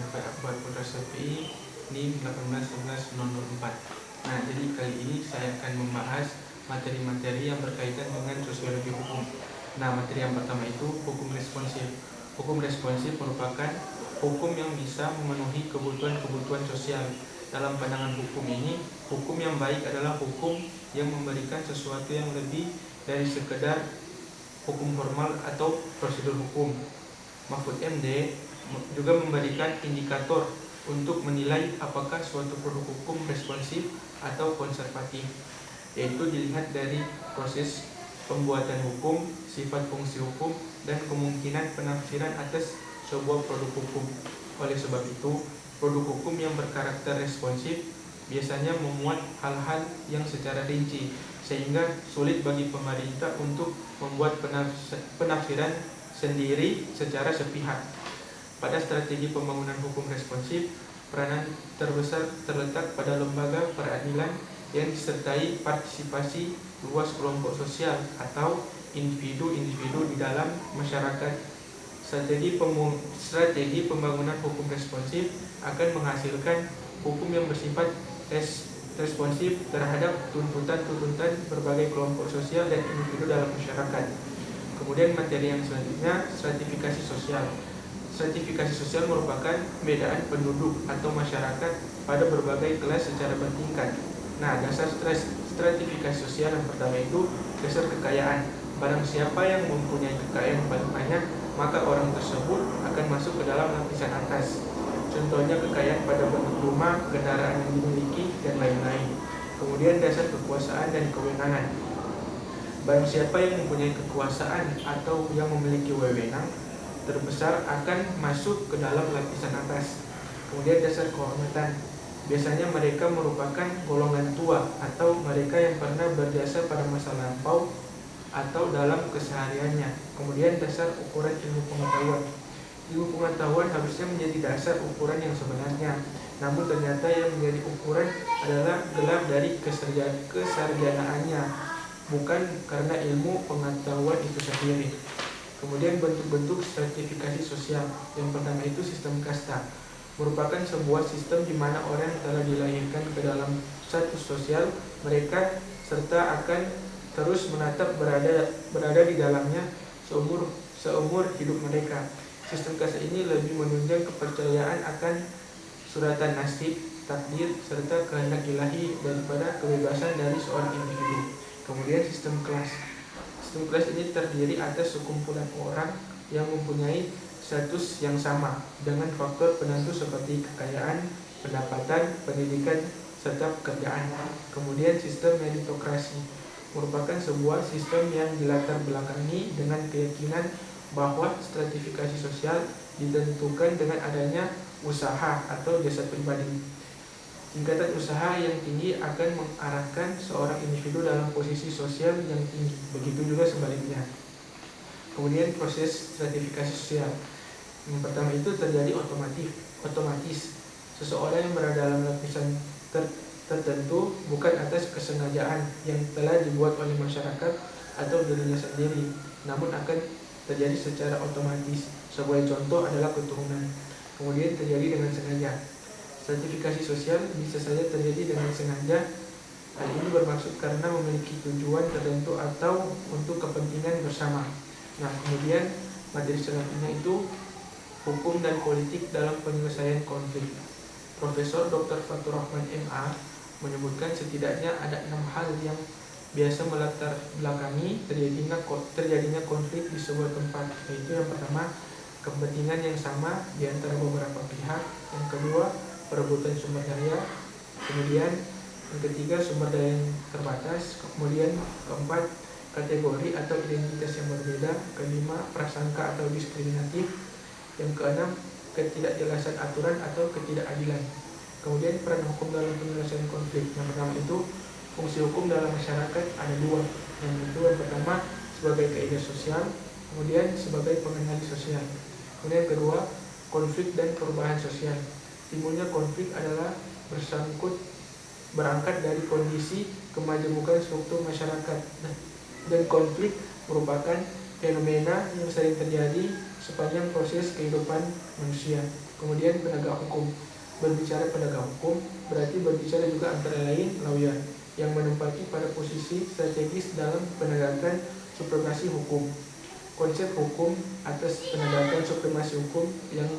Bapak Akbar Putra Syafi'i NIM 1811004. Nah, jadi kali ini saya akan membahas materi-materi yang berkaitan dengan sosiologi hukum. Nah, materi yang pertama itu hukum responsif. Hukum responsif merupakan hukum yang bisa memenuhi kebutuhan-kebutuhan sosial. Dalam pandangan hukum ini, hukum yang baik adalah hukum yang memberikan sesuatu yang lebih dari sekedar hukum formal atau prosedur hukum. Mahfud MD juga memberikan indikator untuk menilai apakah suatu produk hukum responsif atau konservatif, yaitu dilihat dari proses pembuatan hukum, sifat fungsi hukum, dan kemungkinan penafsiran atas sebuah produk hukum. Oleh sebab itu, produk hukum yang berkarakter responsif biasanya memuat hal-hal yang secara rinci, sehingga sulit bagi pemerintah untuk membuat penafsiran sendiri secara sepihak. Pada strategi pembangunan hukum responsif, peranan terbesar terletak pada lembaga peradilan yang disertai partisipasi luas kelompok sosial atau individu-individu di dalam masyarakat. Strategi pembangunan hukum responsif akan menghasilkan hukum yang bersifat responsif terhadap tuntutan-tuntutan berbagai kelompok sosial dan individu dalam masyarakat. Kemudian materi yang selanjutnya, stratifikasi sosial. Stratifikasi sosial merupakan pembedaan penduduk atau masyarakat pada berbagai kelas secara bertingkat. Nah, dasar stratifikasi sosial yang pertama itu dasar kekayaan. Barang siapa yang mempunyai kekayaan paling banyak, maka orang tersebut akan masuk ke dalam lapisan atas. Contohnya kekayaan pada bentuk rumah, kendaraan yang dimiliki, dan lain-lain. Kemudian dasar kekuasaan dan kewenangan. Barang siapa yang mempunyai kekuasaan atau yang memiliki wewenang terbesar akan masuk ke dalam lapisan atas. Kemudian dasar kehormatan. Biasanya mereka merupakan golongan tua atau mereka yang pernah berjasa pada masa lampau atau dalam kesehariannya. Kemudian dasar ukuran ilmu pengetahuan. Ilmu pengetahuan harusnya menjadi dasar ukuran yang sebenarnya. Namun ternyata yang menjadi ukuran adalah gelar dari kesarjanaannya, bukan karena ilmu pengetahuan itu sendiri. Kemudian bentuk-bentuk stratifikasi sosial. Yang pertama itu sistem kasta. Merupakan sebuah sistem di mana orang yang telah dilahirkan ke dalam status sosial mereka serta akan terus menatap berada di dalamnya seumur hidup mereka. Sistem kasta ini lebih menunjang kepercayaan akan suratan nasib, takdir, serta kehendak ilahi daripada kebebasan dari seorang individu. Kemudian sistem kelas. Sistem kelas ini terdiri atas sekumpulan orang yang mempunyai status yang sama dengan faktor penentu seperti kekayaan, pendapatan, pendidikan, serta pekerjaan. Kemudian sistem meritokrasi merupakan sebuah sistem yang dilatar belakangi dengan keyakinan bahwa stratifikasi sosial ditentukan dengan adanya usaha atau jasa pribadi. Tingkatan usaha yang tinggi akan mengarahkan seorang individu dalam posisi sosial yang tinggi. Begitu juga sebaliknya. Kemudian proses stratifikasi sosial. Yang pertama itu terjadi otomatis. Seseorang yang berada dalam lapisan tertentu bukan atas kesengajaan yang telah dibuat oleh masyarakat atau dirinya sendiri, namun akan terjadi secara otomatis. Sebagai contoh adalah keturunan. Kemudian terjadi dengan sengaja. Stratifikasi sosial bisa saja terjadi dengan sengaja. Hal ini bermaksud karena memiliki tujuan tertentu atau untuk kepentingan bersama. Nah, kemudian materi selanjutnya itu hukum dan politik dalam penyelesaian konflik. Profesor Dr. Fathur Rahman MA menyebutkan setidaknya ada 6 hal yang biasa melatar belakangi terjadinya konflik di sebuah tempat, yaitu yang pertama, kepentingan yang sama di antara beberapa pihak. Yang kedua, perebutan sumber daya. Kemudian yang ketiga, sumber daya yang terbatas. Kemudian keempat, kategori atau identitas yang berbeda. Kelima, prasangka atau diskriminatif. Yang keenam, ketidakjelasan aturan atau ketidakadilan. Kemudian peran hukum dalam penyelesaian konflik. Yang pertama itu fungsi hukum dalam masyarakat ada 2. Yang pertama sebagai kaidah sosial, kemudian sebagai pengendali sosial. Kemudian yang kedua, konflik dan perubahan sosial. Timbulnya konflik adalah berangkat dari kondisi kemajemukan struktur masyarakat, dan konflik merupakan fenomena yang sering terjadi sepanjang proses kehidupan manusia. Kemudian penegak hukum. Berbicara penegak hukum berarti berbicara juga antara lain lawyer yang menempati pada posisi strategis dalam penegakan supremasi hukum. Konsep hukum atas penegakan supremasi hukum yang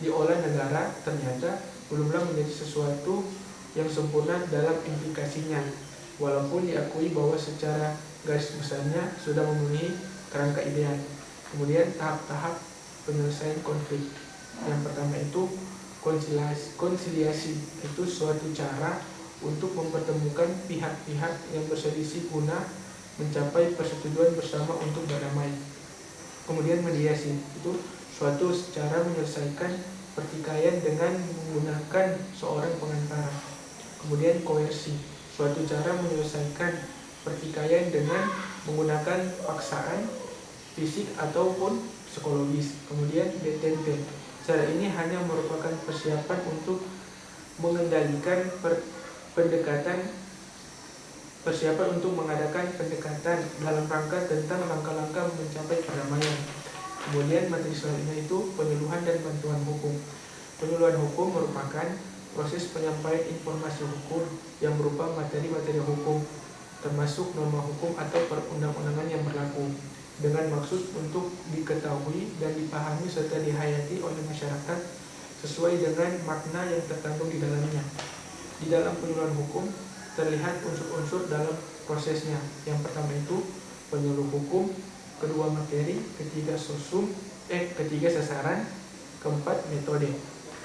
diolah negara ternyata belumlah menjadi sesuatu yang sempurna dalam implikasinya, walaupun diakui bahwa secara garis besarnya sudah memenuhi kerangka ideal. Kemudian tahap-tahap penyelesaian konflik. Yang pertama itu konsiliasi, itu suatu cara untuk mempertemukan pihak-pihak yang berselisih guna mencapai persetujuan bersama untuk berdamai. Kemudian mediasi, itu suatu cara menyelesaikan pertikaian dengan menggunakan seorang pengantara. Kemudian koersi, suatu cara menyelesaikan pertikaian dengan menggunakan paksaan fisik ataupun psikologis. Kemudian detente, cara ini hanya merupakan persiapan untuk mengendalikan persiapan untuk mengadakan pendekatan dalam rangka tentang langkah-langkah mencapai perdamaian. Kemudian materi selanjutnya itu penyuluhan dan bantuan hukum. Penyuluhan hukum merupakan proses penyampaian informasi hukum yang berupa materi-materi hukum, termasuk norma hukum atau perundang-undangan yang berlaku, dengan maksud untuk diketahui dan dipahami serta dihayati oleh masyarakat sesuai dengan makna yang terkandung di dalamnya. Di dalam penyuluhan hukum terlihat unsur-unsur dalam prosesnya. Yang pertama itu penyuluh hukum, kedua materi, ketiga sasaran, keempat metode.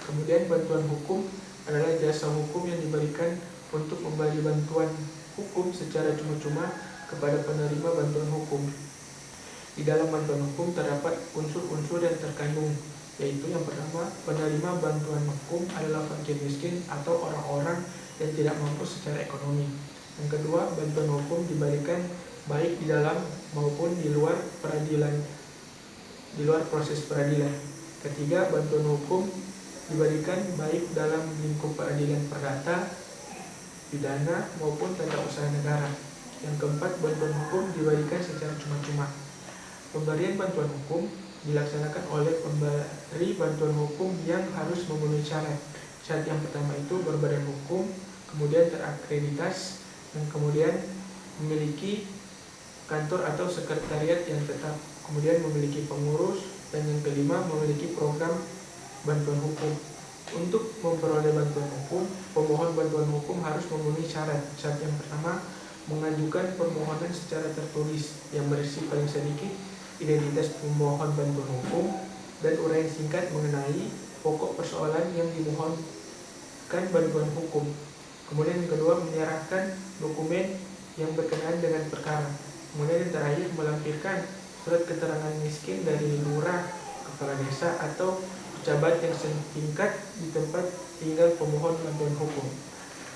Kemudian bantuan hukum adalah jasa hukum yang diberikan untuk memberi bantuan hukum secara cuma-cuma kepada penerima bantuan hukum. Di dalam bantuan hukum terdapat unsur-unsur yang terkandung, yaitu yang pertama, penerima bantuan hukum adalah fakir miskin atau orang-orang yang tidak mampu secara ekonomi. Yang kedua, bantuan hukum diberikan baik di dalam maupun di luar peradilan, di luar proses peradilan. Ketiga, bantuan hukum diberikan baik dalam lingkup peradilan perdata, pidana maupun tata usaha negara. Yang keempat, bantuan hukum diberikan secara cuma-cuma. Pemberian bantuan hukum dilaksanakan oleh pemberi bantuan hukum yang harus memenuhi syarat. Syarat yang pertama itu berbadan hukum, kemudian terakreditas, dan kemudian memiliki kantor atau sekretariat yang tetap, kemudian memiliki pengurus, dan yang kelima memiliki program bantuan hukum. Untuk memperoleh bantuan hukum, pemohon bantuan hukum harus memenuhi syarat. Syarat yang pertama, mengajukan permohonan secara tertulis yang berisi paling sedikit identitas pemohon bantuan hukum dan uraian singkat mengenai pokok persoalan yang dimohonkan bantuan hukum. Kemudian yang kedua, menyerahkan dokumen yang berkenaan dengan perkara. Kemudian yang terakhir, melampirkan surat keterangan miskin dari lurah, kepala desa, atau pejabat yang setingkat di tempat tinggal pemohon bantuan hukum.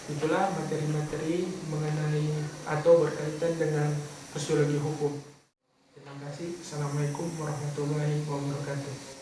Itulah materi-materi mengenai atau berkaitan dengan sosiologi hukum. Terima kasih. Assalamualaikum warahmatullahi wabarakatuh.